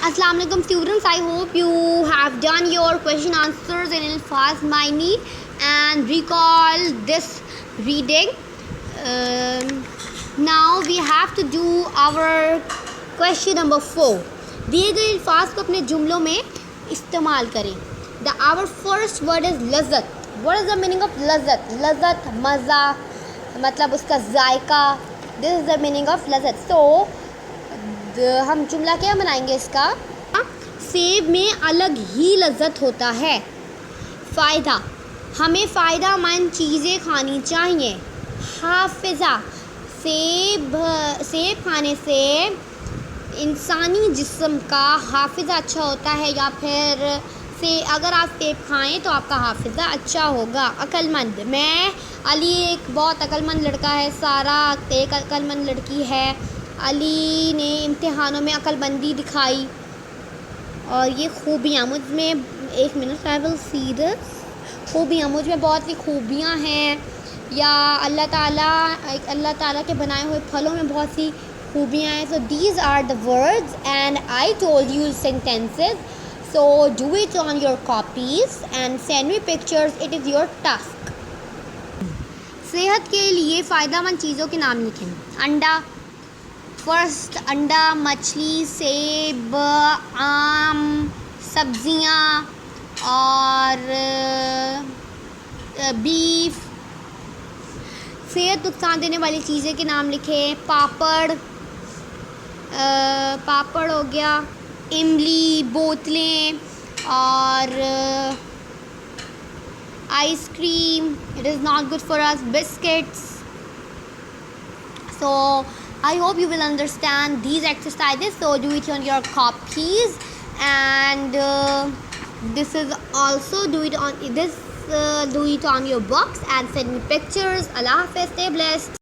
Assalamu alaikum students, I hope you have done your question answers in Fast Mini and recall this reading. Now we have to do our question number 4. दिए गए अल्फाज को अपने जुमलों में इस्तेमाल करें. Our first word is लज़्ज़त. What is the meaning of लज़्ज़त? लज़्ज़त मज़ा, मतलब उसका जायका. This is the meaning of लज़्ज़त. So हम जुमला क्या बनाएंगे इसका? सेब में अलग ही लज़्ज़त होता है. फ़ायदा, हमें फ़ायदामंद चीज़ें खानी चाहिए. हाफ़िज़ा, सेब खाने से इंसानी जिस्म का हाफ़िज़ा अच्छा होता है, या फिर से अगर आप सेब खाएं तो आपका हाफ़िज़ा अच्छा होगा. अक्लमंद, मैं अली एक बहुत अक्लमंद लड़का है. सारा एक अक्लमंद लड़की है. अली ने इम्तिहानों में अक्लमंदी दिखाई. और ये खूबियाँ मुझ में, एक minute I will see this. खूबियाँ, मुझ में बहुत सी खूबियाँ हैं, या अल्लाह ताला के बनाए हुए फलों में बहुत सी खूबियाँ हैं. So these are the words and I told you sentences. So do it on your copies and send me pictures. It is your task. सेहत के लिए फ़ायदेमंद चीज़ों के नाम लिखें. अंडा, फर्स्ट अंडा, मछली, सेब, आम, सब्ज़ियाँ और बीफ. सेहत नुकसान देने वाली चीज़ें के नाम लिखें. पापड़ हो गया, इमली, बोतलें और ice cream. It is not good for us. Biscuits. So I hope you will understand these exercises. So do it on your copies, and this is also do it on your box and send me pictures. Allah Hafiz, stay blessed.